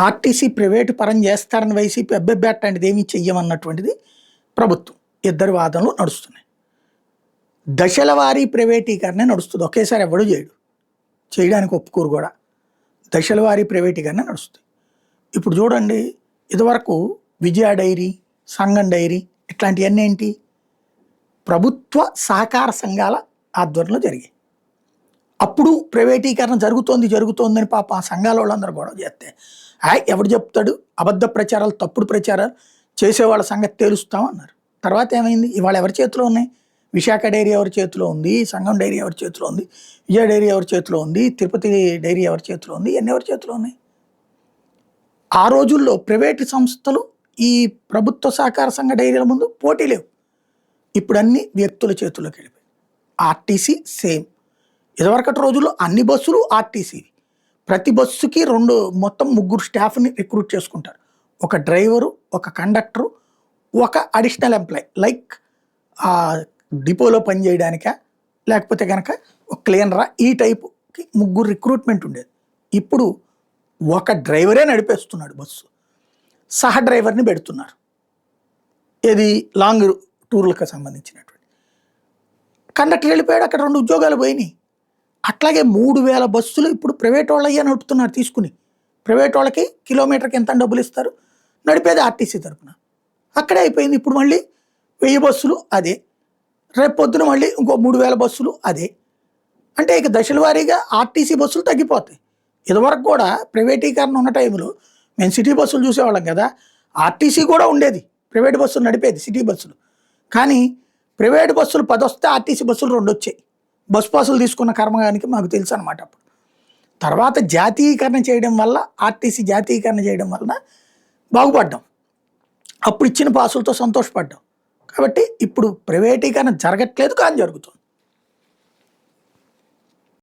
RTC private పరం చేస్తారని YCP అబ్బెబ్బే అట్లాంటిది ఏమీ చెయ్యమన్నటువంటిది ప్రభుత్వం. ఇద్దరు వాదనలు నడుస్తున్నాయి. దశల వారీ ప్రైవేటీకరణ నడుస్తుంది. ఒకేసారి ఎవడు చేయడు, చేయడానికి ఒప్పుకోరు కూడా. దశల వారీ ప్రైవేటీకరణ నడుస్తుంది. ఇప్పుడు చూడండి, ఇదివరకు విజయ డైరీ, సంఘం డైరీ ఇట్లాంటివన్నీ ఏంటి, ప్రభుత్వ సహకార సంఘాల ఆధ్వర్యంలో జరిగాయి. అప్పుడు ప్రైవేటీకరణ జరుగుతోందని పాప ఆ సంఘాల వాళ్ళందరూ గొడవ చేస్తే, ఎవడు చెప్తాడు, అబద్ధ ప్రచారాలు, తప్పుడు ప్రచారాలు చేసేవాళ్ళ సంగతి తేలుస్తామన్నారు. తర్వాత ఏమైంది, ఇవాళ ఎవరి చేతిలో ఉన్నాయి? విశాఖ డైరీ ఎవరి చేతిలో ఉంది, సంఘం డైరీ ఎవరి చేతిలో ఉంది, విజయ డైరీ ఎవరి చేతిలో ఉంది, తిరుపతి డైరీ ఎవరి చేతిలో ఉంది, ఇవన్నీ ఎవరి చేతిలో ఉన్నాయి? ఆ రోజుల్లో ప్రైవేటు సంస్థలు ఈ ప్రభుత్వ సహకార సంఘ డైరీల ముందు పోటీ లేవు. ఇప్పుడు అన్ని వ్యక్తుల చేతుల్లోకి వెళ్ళిపోయి. RTC same. ఇదివరకటి రోజుల్లో అన్ని బస్సులు ఆర్టీసీ, ప్రతి బస్సుకి మొత్తం 3 స్టాఫ్ని రిక్రూట్ చేసుకుంటారు. ఒక డ్రైవరు, ఒక కండక్టరు, ఒక అడిషనల్ ఎంప్లాయ్, లైక్ డిపోలో పనిచేయడానిక, లేకపోతే కనుక ఒక క్లీనరా, ఈ టైపుకి 3 రిక్రూట్మెంట్ ఉండేది. ఇప్పుడు ఒక డ్రైవరే నడిపేస్తున్నాడు బస్సు, సహ డ్రైవర్ని పెడుతున్నారు. ఏది లాంగ్ టూర్లకు సంబంధించినటువంటి కండక్టర్ వెళ్ళిపోయాడు, అక్కడ 2 ఉద్యోగాలు పోయినాయి. అట్లాగే 3000 బస్సులు ఇప్పుడు ప్రైవేట్ వాళ్ళు అయ్యా నడుపుతున్నారు తీసుకుని. ప్రైవేట్ వాళ్ళకి కిలోమీటర్కి ఎంత డబ్బులు ఇస్తారు, నడిపేది ఆర్టీసీ తరఫున. అక్కడే అయిపోయింది. ఇప్పుడు మళ్ళీ 1000 బస్సులు అదే, రేపు పొద్దున మళ్ళీ ఇంకో 3000 బస్సులు అదే. అంటే ఇక దశల వారీగా ఆర్టీసీ బస్సులు తగ్గిపోతాయి. ఇదివరకు కూడా ప్రైవేటీకరణ ఉన్న టైంలో మేము సిటీ బస్సులు చూసేవాళ్ళం కదా, ఆర్టీసీ కూడా ఉండేది, ప్రైవేట్ బస్సులు నడిపేది సిటీ బస్సులు. కానీ ప్రైవేట్ బస్సులు 10 వస్తే ఆర్టీసీ బస్సులు 2 వచ్చాయి. బస్ పాసులు తీసుకున్న కర్మగానికి మాకు తెలుసు అనమాట. అప్పుడు తర్వాత జాతీయీకరణ చేయడం వల్ల, ఆర్టీసీ జాతీయీకరణ చేయడం వలన బాగుపడ్డాం. అప్పుడు ఇచ్చిన పాసులతో సంతోషపడ్డాం. కాబట్టి ఇప్పుడు ప్రైవేటీకరణ జరగట్లేదు, కానీ జరుగుతుంది.